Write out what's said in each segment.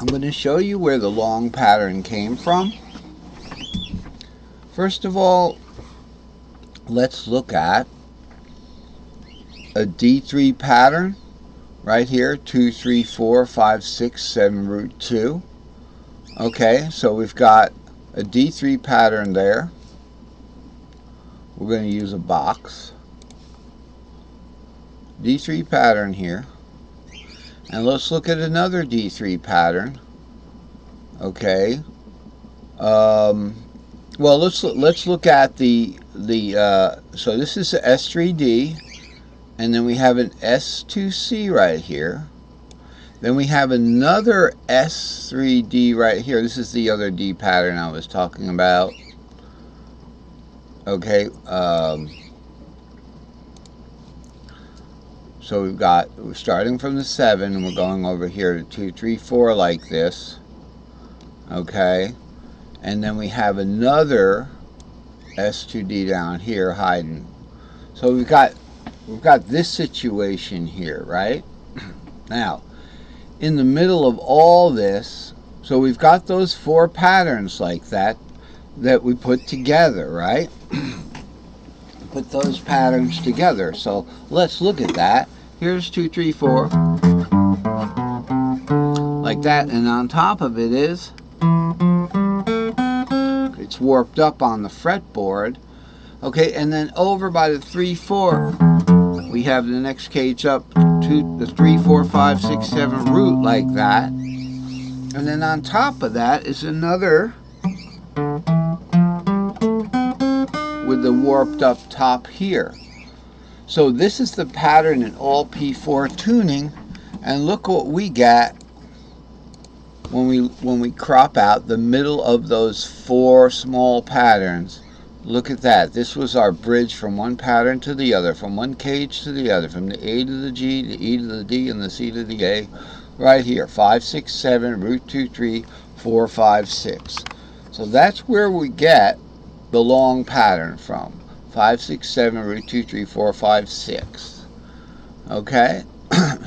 I'm going to show you where the long pattern came from. First of all, let's look at a D3 pattern right here, 2, 3, 4, 5, 6, 7, root 2. Okay, so we've got a D3 pattern there. We're going to use a box. D3 pattern here. And let's look at another D3 pattern. Okay. Well, let's look at so this is a S3D, and then we have an S2C right here. Then we have another S3D right here. This is the other D pattern I was talking about. Okay. So we're starting from the 7, and we're going over here to 2, 3, 4 like this. Okay. And then we have another S2D down here hiding. So we've got this situation here, right? Now, in the middle of all this, so we've got those 4 patterns like that we put together, right? Put those patterns together. So let's look at that. Here's 2, 3, 4. Like that, and on top of it is, it's warped up on the fretboard. Okay, and then over by the 3, 4, we have the next cage up to the 3, 4, 5, 6, 7 root like that. And then on top of that is another with the warped up top here. So this is the pattern in all P4 tuning, and look what we get when we crop out the middle of those 4 small patterns. Look at that. This was our bridge from one pattern to the other, from one cage to the other, from the A to the G, the E to the D, and the C to the A, right here. 5, 6, 7, root 2, 3, 4, 5, 6. So that's where we get the long pattern from. 5, 6, 7, root 2, 3, 4, 5, 6. Okay?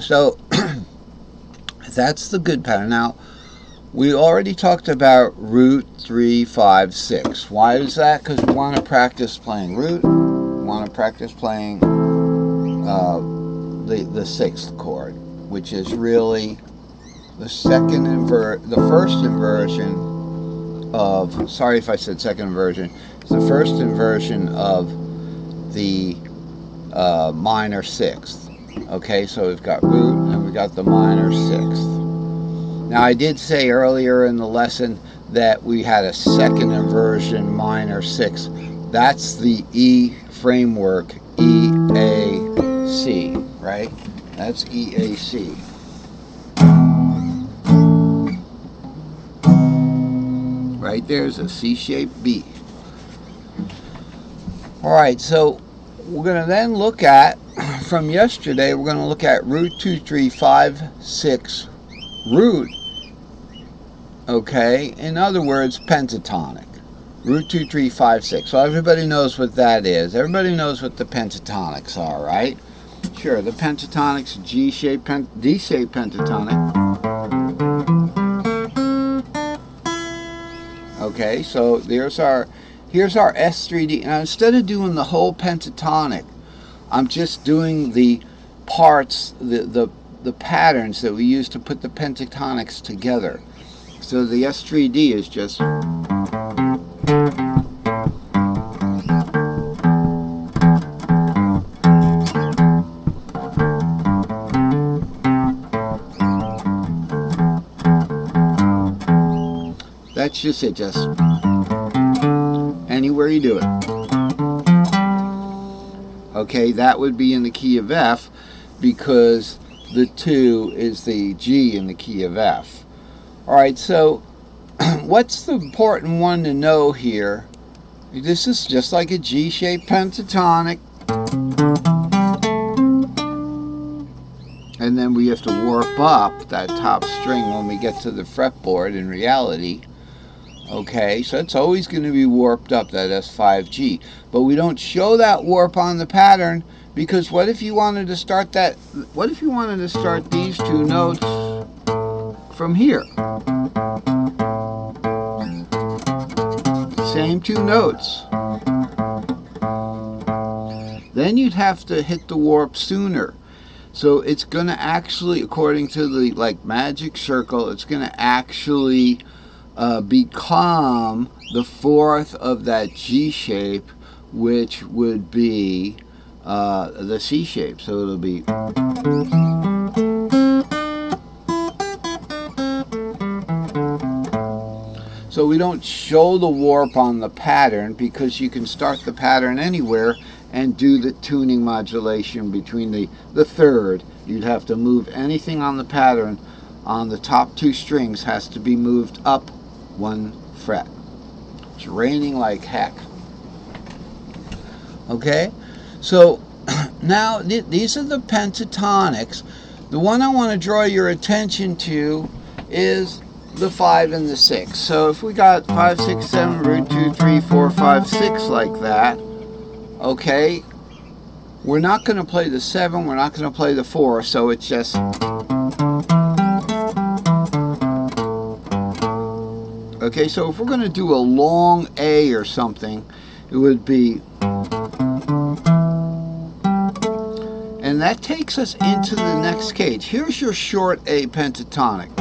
So that's the good pattern. Now, we already talked about root 3, 5, 6. Why is that? Because we want to practice playing root. We want to practice playing the 6th chord, which is really the first inversion of, sorry if I said second inversion, it's the first inversion of the minor 6th. Okay, so we've got root and we've got the minor 6th. Now, I did say earlier in the lesson that we had a second inversion minor 6. That's the E framework, EAC, right? That's EAC. Right there's a C-shaped B. All right, so we're going to then look at, from yesterday, we're going to look at root 2, 3, 5, 6, root. Okay, in other words, pentatonic. Root 2, 3, 5, 6. So everybody knows what that is. Everybody knows what the pentatonics are, right? Sure, the pentatonics, G-shaped, D-shaped pentatonic. Okay, so here's our S3D. Now, instead of doing the whole pentatonic, I'm just doing the parts, the patterns that we use to put the pentatonics together. So the S3D is just, that's just it, just anywhere you do it. Okay, that would be in the key of F, because the 2 is the G in the key of F. Alright, so what's the important one to know here? This is just like a G-shaped pentatonic. And then we have to warp up that top string when we get to the fretboard in reality. Okay, so it's always going to be warped up, that S5G. But we don't show that warp on the pattern, because what if you wanted to start these 2 notes from here. Same two notes. Then you'd have to hit the warp sooner. So it's going to actually, according to the magic circle, it's going to actually become the fourth of that G shape, which would be the C shape. So it'll be. So we don't show the warp on the pattern because you can start the pattern anywhere and do the tuning modulation between the third. You'd have to move anything on the pattern on the top two strings has to be moved up 1 fret. It's raining like heck. Okay, so now these are the pentatonics. The one I want to draw your attention to is the 5 and the 6. So if we got 5, 6, 7, root 2, 3, 4, 5, 6 like that, okay, we're not going to play the 7, we're not going to play the 4, so it's just. Okay, so if we're going to do a long A or something, it would be. And that takes us into the next cage. Here's your short A pentatonic.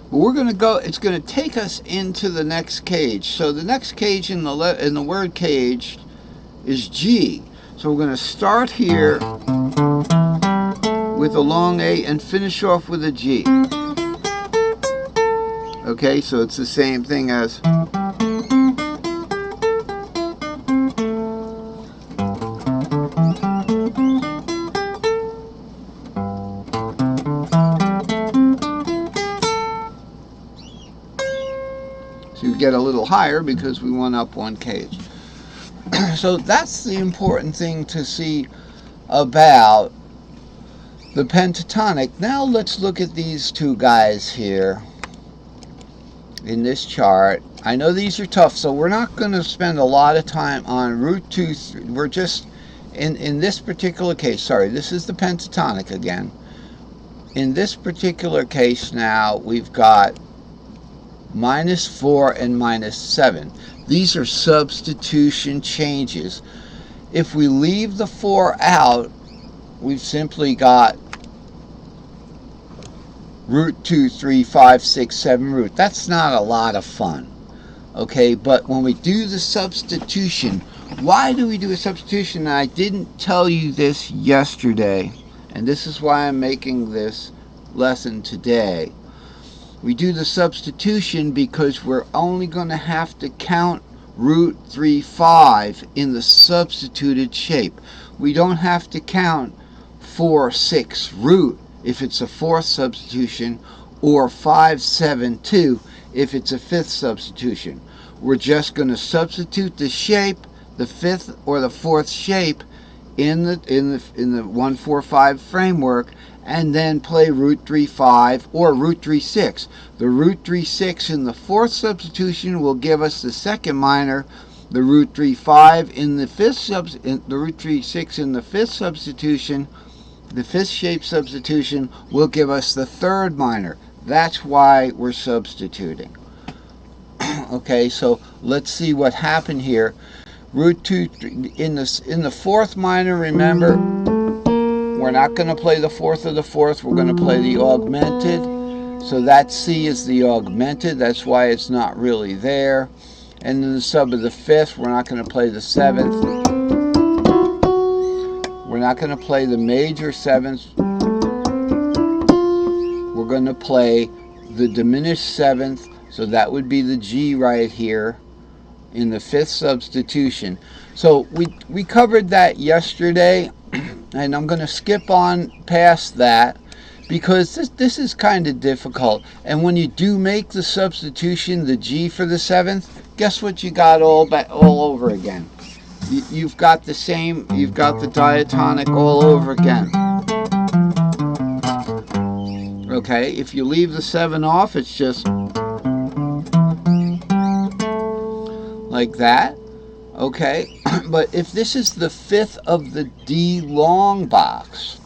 We're going to go, it's going to take us into the next cage. So the next cage in the word cage is G. So we're going to start here with a long A and finish off with a G. Okay, so it's the same thing as. You get a little higher because we went up 1 cage. So that's the important thing to see about the pentatonic. Now let's look at these two guys here in this chart. I know these are tough, so we're not going to spend a lot of time on root 2, 3. We're just in this particular case, sorry, this is the pentatonic again. In this particular case now, we've got -4 and -7. These are substitution changes. If we leave the 4 out, we've simply got root 2, 3, 5, 6, 7 root. That's not a lot of fun. Okay, but when we do the substitution, why do we do a substitution? I didn't tell you this yesterday, and this is why I'm making this lesson today. We do the substitution because we're only going to have to count root 3, 5 in the substituted shape. We don't have to count 4, 6 root if it's a 4th substitution, or 5, 7, 2 if it's a 5th substitution. We're just going to substitute the shape, the 5th or the 4th shape in the 1, 4, 5 framework, and then play root 3, 5 or root 3, 6. The root 3, 6 in the 4th substitution will give us the 2nd minor. The root 3, 5 in the 5th the root 3, 6 in the 5th substitution, the 5th shape substitution will give us the 3rd minor. That's why we're substituting. Okay, so let's see what happened here. Root 2 in the 4th minor, remember, we're not going to play the 4th of the 4th, we're going to play the augmented. So that C is the augmented, that's why it's not really there. And in the sub of the 5th, we're not going to play the 7th. We're not going to play the major 7th. We're going to play the diminished 7th, so that would be the G right here in the 5th substitution. So we covered that yesterday, and I'm going to skip on past that because this is kind of difficult. And when you do make the substitution, the G for the 7th, guess what you got all over again? You've got the same, you've got the diatonic all over again. Okay, if you leave the 7 off, it's just like that. Okay, but if this is the 5th of the D long box,